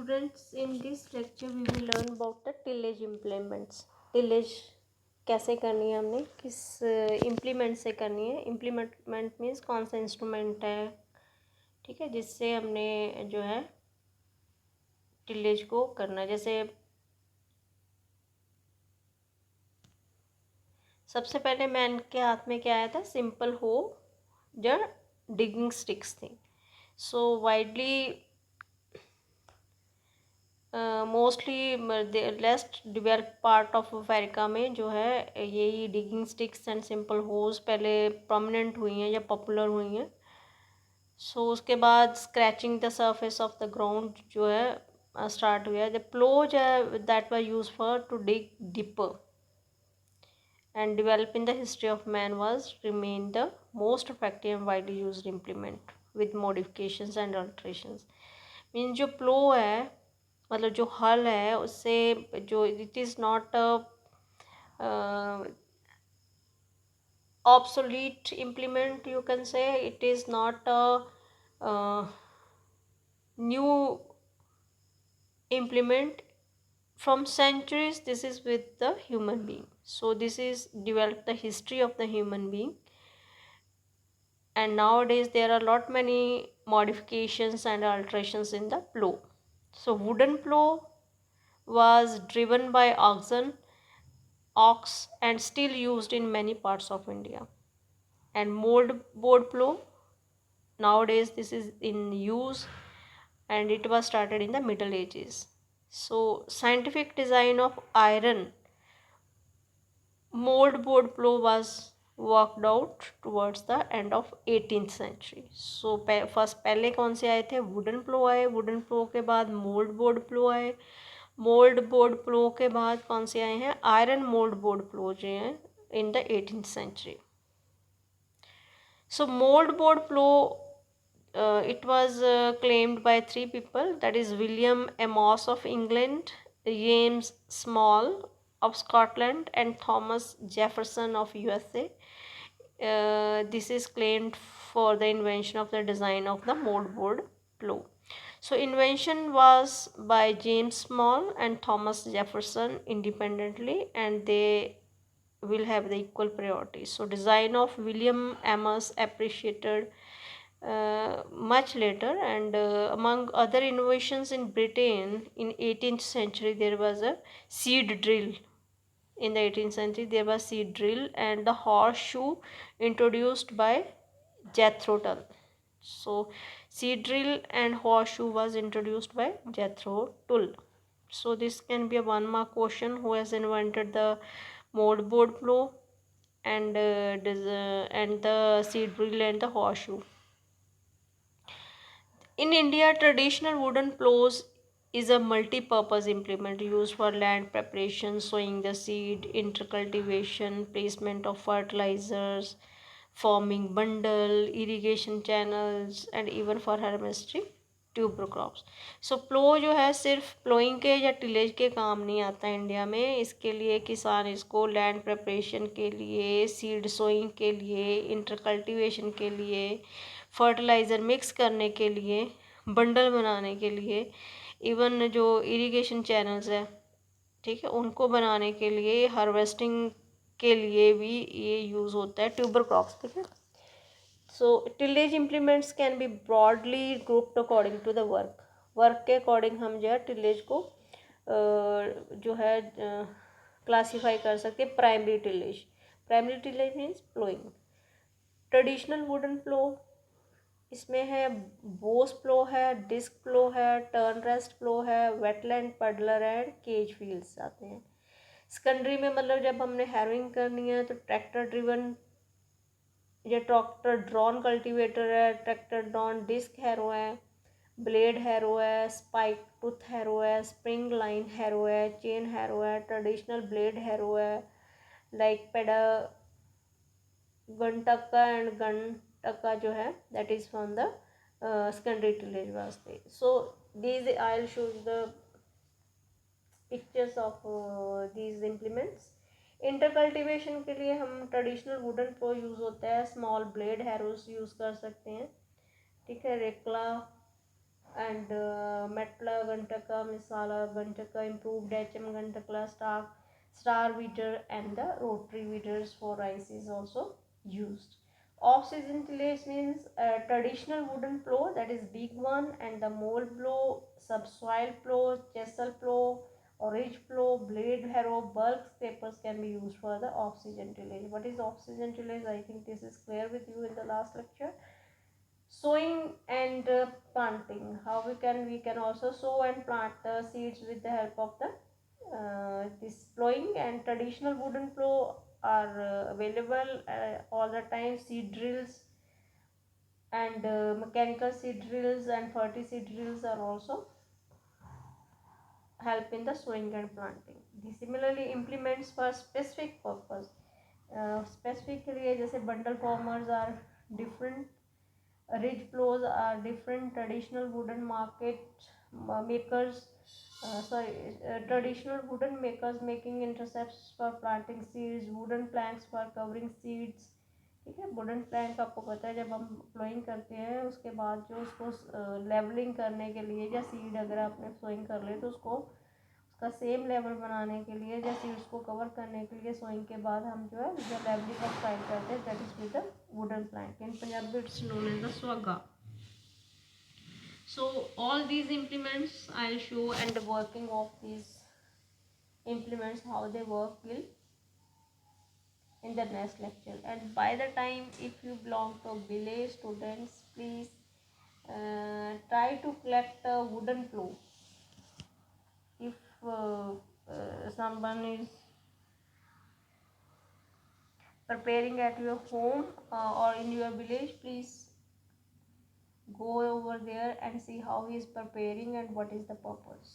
Students, in this lecture we will learn about the tillage implements. tillage कैसे करनी है, हमने किस इम्प्लीमेंट से करनी है. इम्प्लीमेंट मीन्स कौन सा इंस्ट्रूमेंट है, ठीक है, जिससे हमने जो है टिलेज को करना है. जैसे सबसे पहले मैन के हाथ में क्या आया था, सिंपल हो जो डिगिंग स्टिक्स थी. So widely mostly least develop part of America में जो है यही digging sticks and simple hoes पहले प्रोमिनेंट हुई हैं या पॉपुलर हुई हैं. सो उसके बाद scratching the surface of the ground जो है स्टार्ट हुआ है. द प्लो जो है that was use for to dig deeper and develop in the history of man was remain the most effective and widely used implement with modifications and alterations. Mean जो प्लो है मतलब जो हल है उससे जो it is not obsolete implement, you can say it is not a new implement. From centuries this is with the human being, so this is developed the history of the human being, and nowadays there are lot many modifications and alterations in the plow. So wooden plow was driven by ox and still used in many parts of India. And mold board plow, nowadays this is in use and it was started in the Middle Ages. So scientific design of iron mold board plow was worked out towards the end of 18th century. So first पहले कौन से आए थे, wooden प्लो आए. Wooden प्लो के बाद mould board प्लो आए. Mould board प्लो के बाद कौन से आए हैं, आयरन मोल्ड बोर्ड प्लो जो हैं in the 18th century. So mold board plow it was claimed by three people, that is William Amos of England, James Small of Scotland and Thomas Jefferson of USA. This is claimed for the invention of the design of the mold board plow. So invention was by James Small and Thomas Jefferson independently, and they will have the equal priority. So design of William Amos appreciated much later, and among other innovations in Britain in 18th century there was a seed drill. In the 18th century there was seed drill and the horseshoe introduced by Jethro Tull. So seed drill and horseshoe was introduced by Jethro Tull. So this can be a 1 mark question, who has invented the mold board plow and the seed drill and the horseshoe. In India, traditional wooden plows is a multi-purpose implement used for land preparation, sowing the seed, intercultivation, placement of fertilizers, forming bundle, irrigation channels, and even for harvesting tuber crops. So plough जो है सिर्फ ploughing के या tillage के काम नहीं आता India में. इसके लिए किसान इसको लैंड प्रिपरेशन के लिए, सीड सोइंग के लिए, इंटरकल्टिवेशन के लिए, फर्टिलाइज़र मिक्स करने के लिए, बंडल बनाने के लिए, इवन जो इरिगेशन चैनल्स है, ठीक है, उनको बनाने के लिए, हार्वेस्टिंग के लिए भी ये यूज़ होता है ट्यूबर क्रॉप्स. ठीक है. So tillage implements can be broadly grouped according to the work के अकॉर्डिंग हम जो है टिलेज को जो है क्लासीफाई कर सकते हैं. Primary tillage means ploughing. Traditional wooden plough, इसमें है बोस प्लो है, डिस्क प्लो है, टर्न रेस्ट प्लो है, वेटलैंड पडलर एंड केज व्हील्स आते हैं. सेकेंडरी में मतलब जब हमने हैरोइंग करनी है तो ट्रैक्टर ड्रिवन या ट्रैक्टर ड्रॉन कल्टीवेटर है, ट्रैक्टर ड्रॉन डिस्क हैरो है, ब्लेड हैरो है, स्पाइक टूथ हैरो है, स्प्रिंग लाइन हैरो है, चेन हैरो है, ट्रेडिशनल ब्लेड हैरो है, लाइक पेडा गन टक्का एंड गन टक्का जो है that is from the secondary tillage वास्ते. So these I will show the pictures of these implements. Intercultivation के लिए हम ट्रेडिशनल वुडन प्लो यूज़ होता है, स्मॉल ब्लेड हैरोस यूज़ कर सकते हैं. ठीक है. रेक्ला and Metla Gantaka, Misala Gantaka, improved HM Gantakla star weeder, and the rotary weeders for rice is also used. Off-season tillage means a traditional wooden plow, that is big one, and the mole plow, subsoil plow, chisel plow, or ridge plow, blade harrow, bulk scrapers can be used for the off-season tillage. What is off-season tillage? I think this is clear with you in the last lecture. Sowing and planting, how we can also sow and plant the seeds with the help of the this plowing. And traditional wooden plow are available all the time. Seed drills and mechanical seed drills and fertility seed drills are also help in the sowing and planting. The similarly implements for specific purpose, specifically जैसे bundle formers are different, ridge plows are different, traditional wooden makers traditional wooden makers making intercepts for planting seeds, wooden planks for covering seeds. ठीक है, wooden plank आपको पता है जब हम flowing करते हैं उसके बाद जो उसको लेवलिंग करने के लिए या सीड अगर आपने फ्लोइंग कर ले तो उसको उसका सेम लेवल बनाने के लिए या सीड्स को कवर करने के लिए सोइंग के बाद हम जो है जो लेवलिंग ऑफ ट्राई करते हैं, that is with the wooden plank, in Punjabi it's known as the swagga. So all these implements I'll show, and the working of these implements, how they work, will in the next lecture. And by the time, if you belong to village students, please try to collect a wooden plow. If someone is preparing at your home or in your village, please go over there and see how he is preparing and what is the purpose.